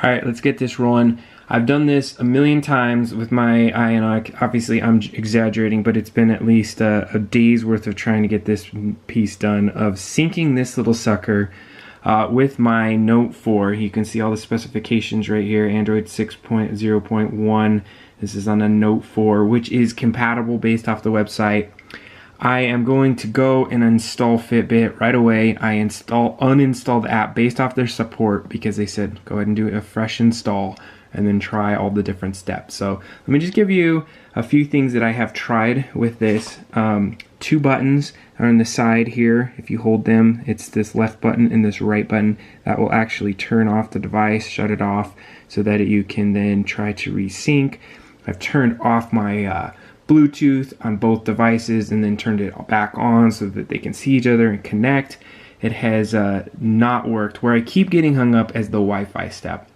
Alright, let's get this rolling. I've done this a million times with my Ionic. Obviously, I'm exaggerating, but it's been at least a day's worth of trying to get this piece done, of syncing this little sucker with my Note 4. You can see all the specifications right here. Android 6.0.1. This is on a Note 4, which is compatible based off the website. I am going to go and install Fitbit right away. I uninstalled the app based off their support because they said go ahead and do a fresh install and then try all the different steps. So let me just give you a few things that I have tried with this. Two buttons are on the side here. If you hold them, it's this left button and this right button that will actually turn off the device, shut it off, so that you can then try to resync. I've turned off my Bluetooth on both devices and then turned it back on so that they can see each other and connect. It has not worked. Where I keep getting hung up as the Wi-Fi step.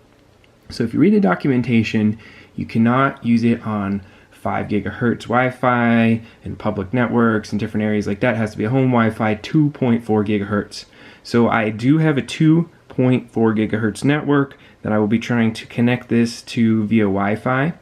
So if you read the documentation, you cannot use it on 5 gigahertz Wi-Fi and public networks and different areas like that. It has to be a home Wi-Fi 2.4 gigahertz. So I do have a 2.4 gigahertz network that I will be trying to connect this to via Wi-Fi.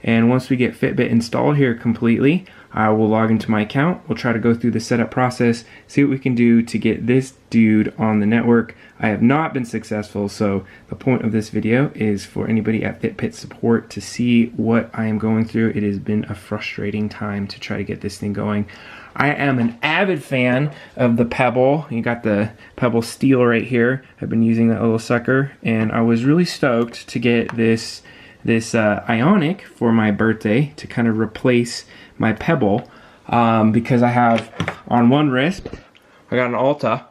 And once we get Fitbit installed here completely, I will log into my account. We'll try to go through the setup process, see what we can do to get this dude on the network. I have not been successful, so the point of this video is for anybody at Fitbit support to see what I am going through. It has been a frustrating time to try to get this thing going. I am an avid fan of the Pebble. You got the Pebble steel right here. I've been using that little sucker, and I was really stoked to get this Ionic for my birthday to kind of replace my Pebble, because I have on one wrist I got an Alta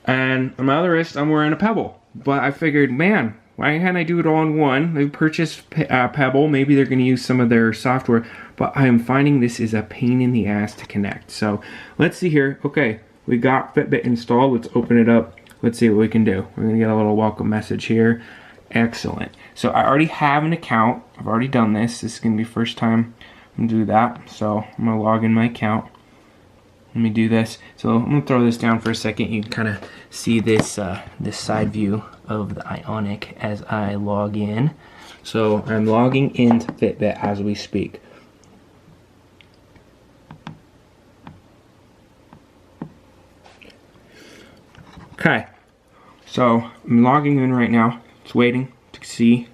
and on my other wrist I'm wearing a Pebble. But I figured, man, why can't I do it all in one? They purchased Pebble, maybe they're going to use some of their software, but I am finding this is a pain in the ass to connect. So let's see here. Okay, we got Fitbit installed. Let's open it up. Let's see what we can do. We're going to get a little welcome message here. Excellent. So I already have an account. I've already done this. This is going to be the first time I'm going to do that. So I'm going to log in my account. Let me do this. So I'm going to throw this down for a second. You can kind of see this this side view of the Ionic as I log in. So I'm logging into Fitbit as we speak. Okay. So I'm logging in right now. It's waiting to see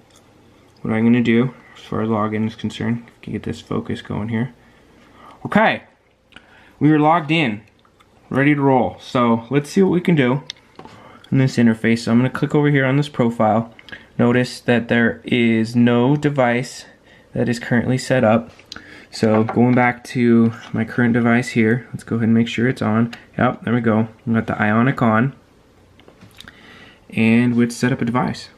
what I'm going to do as far as login is concerned. Can get this focus going here. Okay, we are logged in, ready to roll. So let's see what we can do in this interface. So I'm going to click over here on this profile. Notice that there is no device that is currently set up. So going back to my current device here, let's go ahead and make sure it's on. Yep, there we go. We got the Ionic on. And let's set up a device.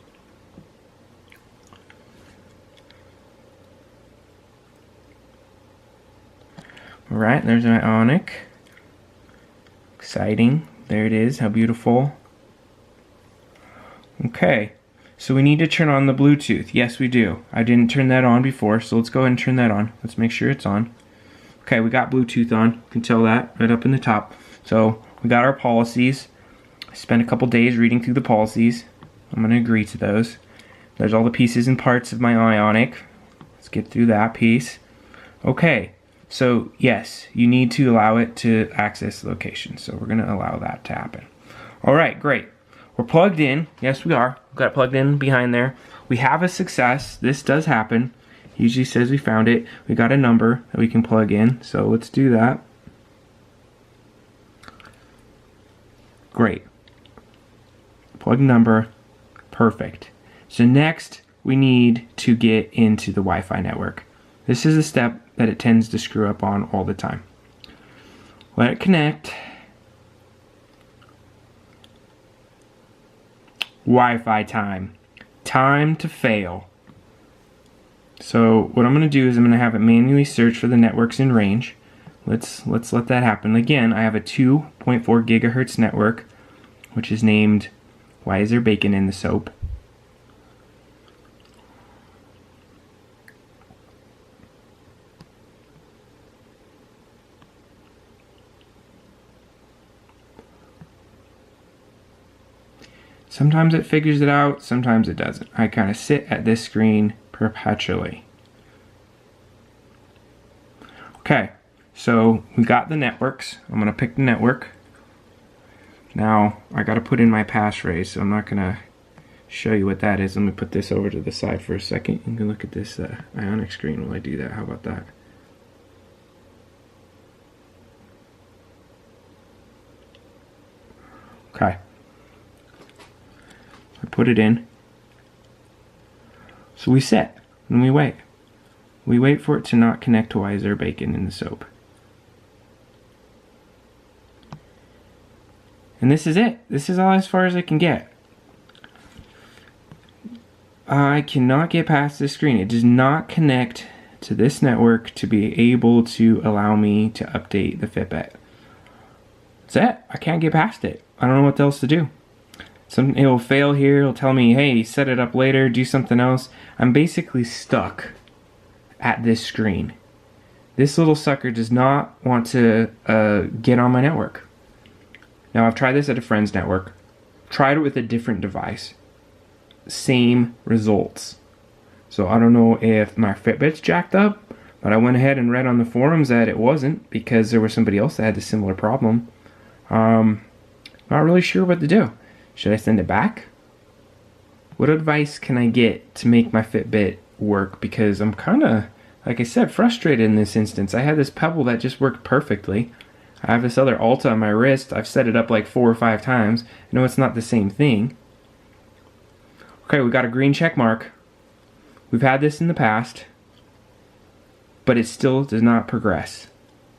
Alright, there's my Ionic. Exciting. There it is. How beautiful. Okay, so we need to turn on the Bluetooth. Yes, we do. I didn't turn that on before, so let's go ahead and turn that on. Let's make sure it's on. Okay, we got Bluetooth on. You can tell that right up in the top. So we got our policies. I spent a couple days reading through the policies. I'm going to agree to those. There's all the pieces and parts of my Ionic. Let's get through that piece. Okay. So yes, you need to allow it to access the location. So we're going to allow that to happen. Alright, great. We're plugged in. Yes, we are. We've got it plugged in behind there. We have a success. This does happen. It usually says we found it. We got a number that we can plug in. So let's do that. Great. Plug number. Perfect. So next, we need to get into the Wi-Fi network. This is a step that it tends to screw up on all the time. Let it connect. Wi-Fi time. Time to fail. So what I'm going to do is I'm going to have it manually search for the networks in range. Let's let that happen. Again, I have a 2.4 gigahertz network, which is named Why Is There Bacon in the Soap? Sometimes it figures it out, sometimes it doesn't. I kind of sit at this screen perpetually. Okay, so we got the networks. I'm gonna pick the network. Now, I gotta put in my passphrase, so I'm not gonna show you what that is. Let me put this over to the side for a second. You can look at this Ionic screen while I do that. How about that? Okay. I put it in. So we set, and we wait. We wait for it to not connect to why is there bacon in the soap. And this is it. This is all as far as I can get. I cannot get past this screen. It does not connect to this network to be able to allow me to update the Fitbit. That's it. I can't get past it. I don't know what else to do. It'll fail here. It'll tell me, hey, set it up later, do something else. I'm basically stuck at this screen. This little sucker does not want to get on my network. Now, I've tried this at a friend's network. Tried it with a different device. Same results. So I don't know if my Fitbit's jacked up, but I went ahead and read on the forums that it wasn't because there was somebody else that had a similar problem. Not really sure what to do. Should I send it back? What advice can I get to make my Fitbit work? Because I'm kind of, like I said, frustrated in this instance. I had this Pebble that just worked perfectly. I have this other Alta on my wrist. I've set it up like 4 or 5 times. I know it's not the same thing. Okay, we got a green check mark. We've had this in the past, but it still does not progress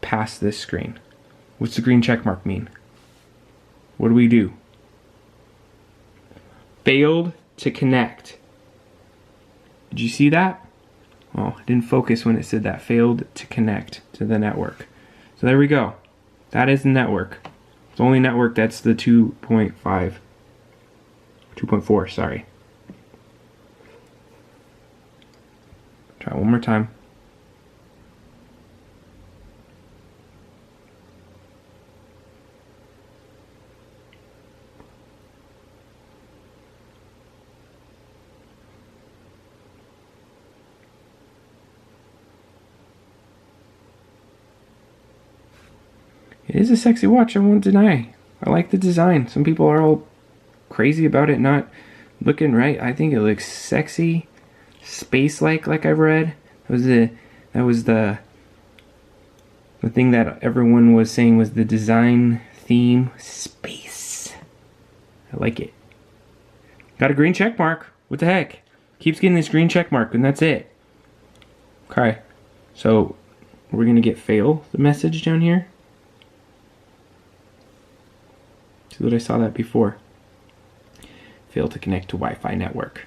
past this screen. What's the green check mark mean? What do we do? Failed to connect. Did you see that? Well, I didn't focus when it said that. Failed to connect to the network. So there we go. That is the network. It's the only network that's the 2.4, sorry. Try one more time. It is a sexy watch, I won't deny. I like the design. Some people are all crazy about it not looking right. I think it looks sexy, space-like I've read. That was the thing that everyone was saying was the design theme. Space. I like it. Got a green check mark. What the heck? Keeps getting this green check mark, and that's it. Okay. So we're gonna get fail the message down here. See that I saw that before. Fail to connect to Wi-Fi network.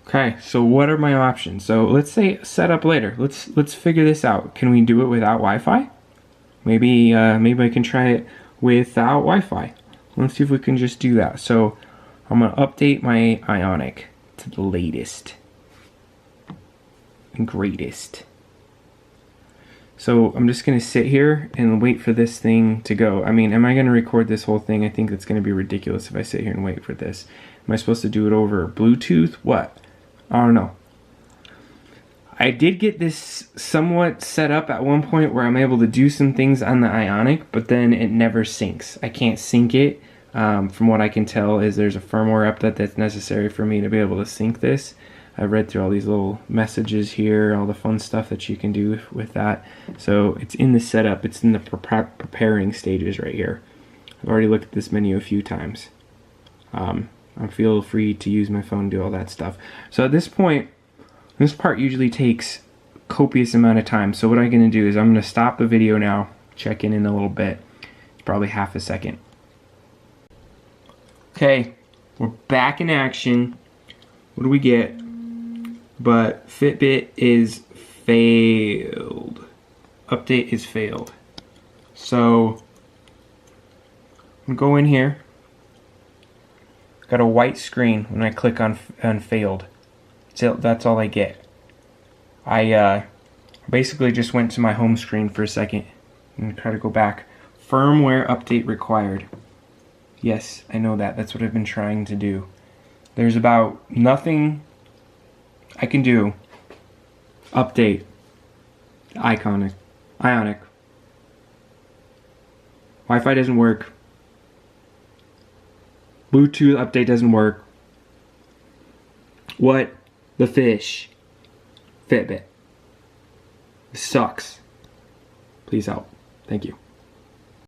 Okay, so what are my options? So let's say set up later. Let's figure this out. Can we do it without Wi-Fi? Maybe I can try it without Wi-Fi. Let's see if we can just do that. So I'm gonna update my Ionic to the latest and greatest. So I'm just gonna sit here and wait for this thing to go. I mean, am I gonna record this whole thing? I think that's gonna be ridiculous if I sit here and wait for this. Am I supposed to do it over Bluetooth? What? I don't know. I did get this somewhat set up at one point where I'm able to do some things on the Ionic, but then it never syncs. I can't sync it. From what I can tell is there's a firmware update that's necessary for me to be able to sync this. I read through all these little messages here, all the fun stuff that you can do with that. So it's in the setup, it's in the preparing stages right here. I've already looked at this menu a few times. I feel free to use my phone, do all that stuff. So at this point, this part usually takes a copious amount of time. So what I'm going to do is I'm going to stop the video now, check in a little bit. It's probably half a second. Okay, we're back in action. What do we get? But Fitbit is failed. Update is failed. So I'm going to go in here. Got a white screen when I click on failed. So that's all I get. I basically just went to my home screen for a second and try to go back. Firmware update required. Yes, I know that. That's what I've been trying to do. There's about nothing I can do. Update. Ionic. Wi-Fi doesn't work. Bluetooth update doesn't work. What the fish? Fitbit. This sucks. Please help. Thank you.